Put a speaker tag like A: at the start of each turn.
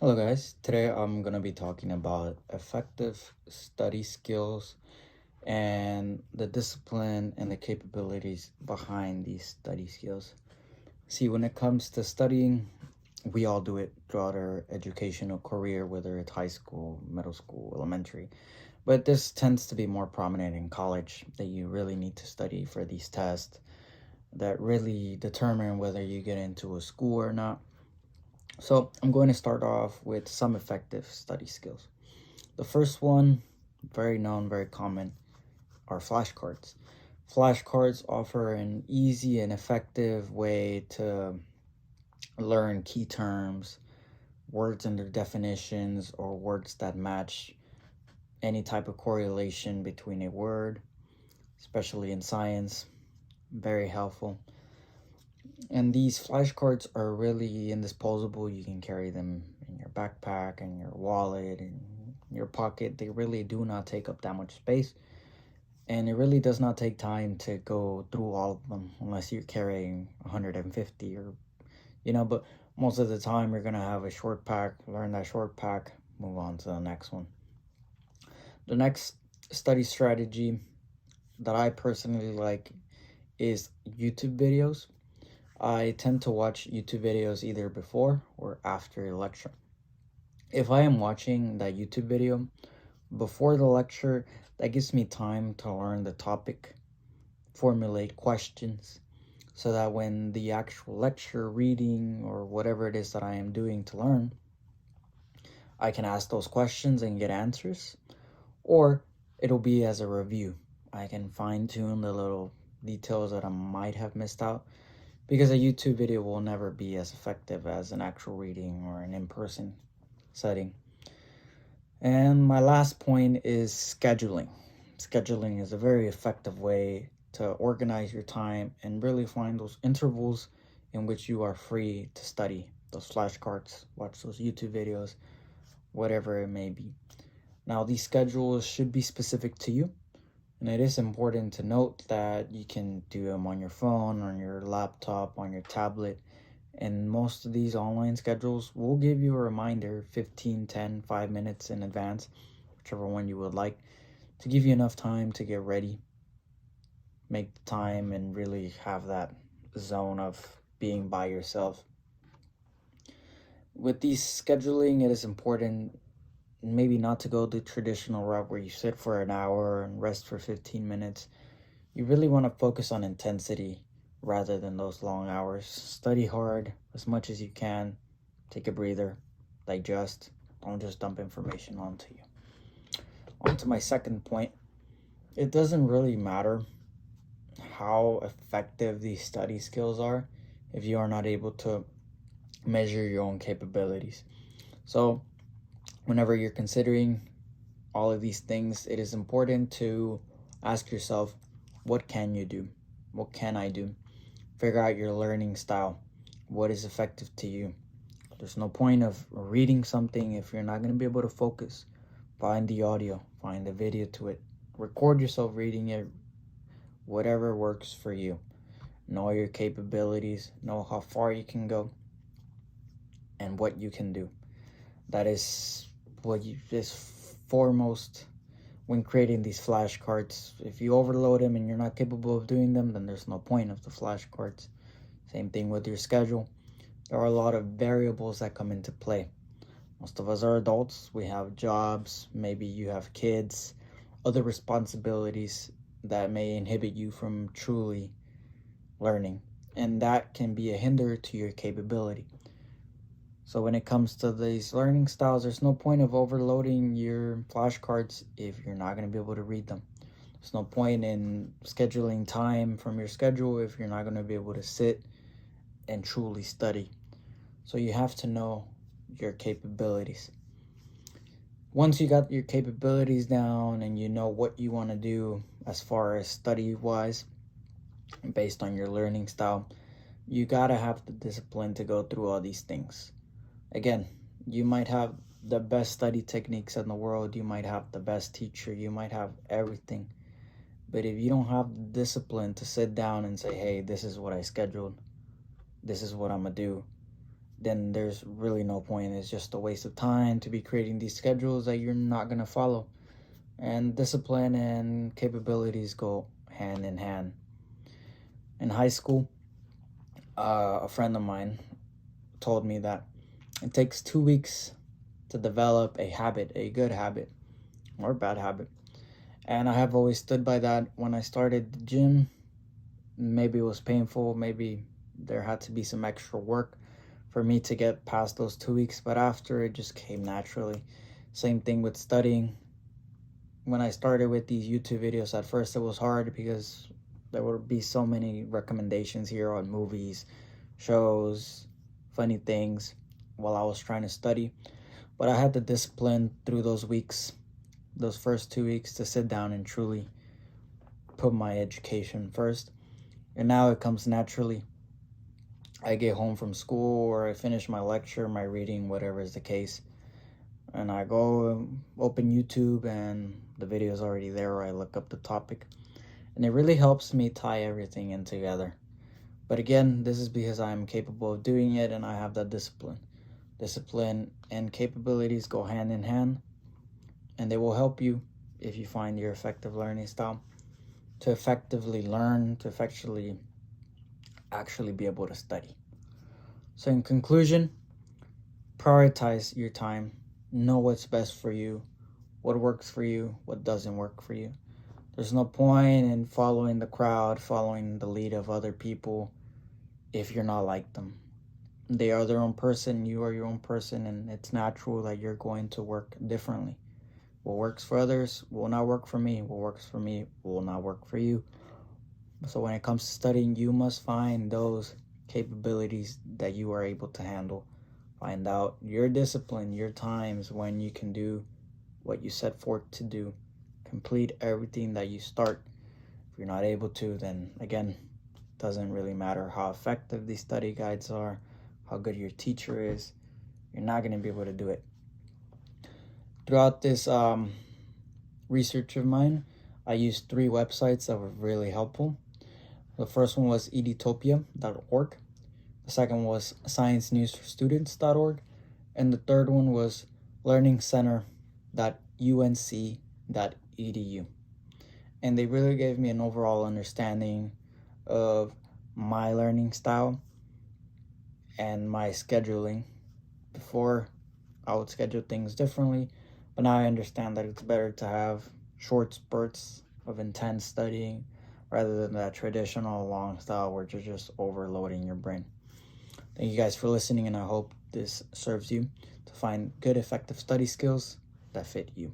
A: Hello, guys. Today I'm going to be talking about effective study skills and the discipline and the capabilities behind these study skills. See, when it comes to studying, we all do it throughout our educational career, whether it's high school, middle school, elementary. But this tends to be more prominent in college that you really need to study for these tests that really determine whether you get into a school or not. So I'm going to start off with some effective study skills. The first one, very known, very common, are flashcards. Flashcards offer an easy and effective way to learn key terms, words and their definitions, or words that match any type of correlation between a word, especially in science. Very helpful. And these flashcards are really indisposable. You can carry them in your backpack and your wallet and your pocket. They really do not take up that much space. And it really does not take time to go through all of them unless you're carrying 150 but most of the time you're going to have a short pack, learn that short pack, move on to the next one. The next study strategy that I personally like is YouTube videos. I tend to watch YouTube videos either before or after a lecture. If I am watching that YouTube video before the lecture, that gives me time to learn the topic, formulate questions, so that when the actual lecture, reading, or whatever it is that I am doing to learn, I can ask those questions and get answers, or it'll be as a review. I can fine tune the little details that I might have missed out, because a YouTube video will never be as effective as an actual reading or an in-person setting. And my last point is scheduling. Scheduling is a very effective way to organize your time and really find those intervals in which you are free to study those flashcards, watch those YouTube videos, whatever it may be. Now, these schedules should be specific to you. And it is important to note that you can do them on your phone, on your laptop, on your tablet. And most of these online schedules will give you a reminder 15, 10, 5 minutes in advance, whichever one you would like, to give you enough time to get ready, make the time, and really have that zone of being by yourself. With these scheduling, it is important maybe not to go the traditional route where you sit for an hour and rest for 15 minutes. You really want to focus on intensity rather than those long hours. Study hard as much as you can. Take a breather, digest. Don't just dump information onto you. On to my second point. It doesn't really matter how effective these study skills are if you are not able to measure your own capabilities. So, whenever you're considering all of these things, it is important to ask yourself, what can you do? What can I do? Figure out your learning style. What is effective to you? There's no point of reading something if you're not going to be able to focus. Find the audio, find the video to it. Record yourself reading it, whatever works for you. Know your capabilities, know how far you can go, and what you can do. That is what is foremost when creating these flashcards. If you overload them and you're not capable of doing them, then there's no point of the flashcards. Same thing with your schedule. There are a lot of variables that come into play. Most of us are adults. We have jobs. Maybe you have kids, other responsibilities that may inhibit you from truly learning. And that can be a hinder to your capability. So when it comes to these learning styles, there's no point of overloading your flashcards if you're not going to be able to read them. There's no point in scheduling time from your schedule if you're not going to be able to sit and truly study. So you have to know your capabilities. Once you got your capabilities down and you know what you want to do as far as study-wise, based on your learning style, you got to have the discipline to go through all these things. Again, you might have the best study techniques in the world, you might have the best teacher, you might have everything. But if you don't have the discipline to sit down and say, hey, this is what I scheduled, this is what I'm going to do, then there's really no point. It's just a waste of time to be creating these schedules that you're not going to follow. And discipline and capabilities go hand in hand. In high school, a friend of mine told me that it takes 2 weeks to develop a habit, a good habit or a bad habit. And I have always stood by that. When I started the gym, maybe it was painful, maybe there had to be some extra work for me to get past those 2 weeks, but after it just came naturally. Same thing with studying. When I started with these YouTube videos, at first it was hard because there would be so many recommendations here on movies, shows, funny things while I was trying to study. But I had the discipline through those weeks, those first 2 weeks, to sit down and truly put my education first. And now it comes naturally. I get home from school or I finish my lecture, my reading, whatever is the case, and I go open YouTube and the video is already there, or I look up the topic. And it really helps me tie everything in together. But again, this is because I'm capable of doing it and I have that discipline. Discipline and capabilities go hand in hand, and they will help you if you find your effective learning style to effectively learn, to effectively actually be able to study. So in conclusion, prioritize your time. Know what's best for you, what works for you, what doesn't work for you. There's no point in following the crowd, following the lead of other people if you're not like them. They are their own person, you are your own person, and it's natural that you're going to work differently. What works for others will not work for me. What works for me will not work for you. So when it comes to studying, you must find those capabilities that you are able to handle. Find out your discipline, your times when you can do what you set forth to do. Complete everything that you start. If you're not able to, then again, it doesn't really matter how effective these study guides are, how good your teacher is. You're not going to be able to do it. Throughout this research of mine, I used 3 websites that were really helpful. The first one was edutopia.org. The second was sciencenewsforstudents.org. And the third one was learningcenter.unc.edu. And they really gave me an overall understanding of my learning style and my scheduling. Before, I would schedule things differently, but now I understand that it's better to have short spurts of intense studying rather than that traditional long style where you're just overloading your brain. Thank you guys for listening, and I hope this serves you to find good, effective study skills that fit you.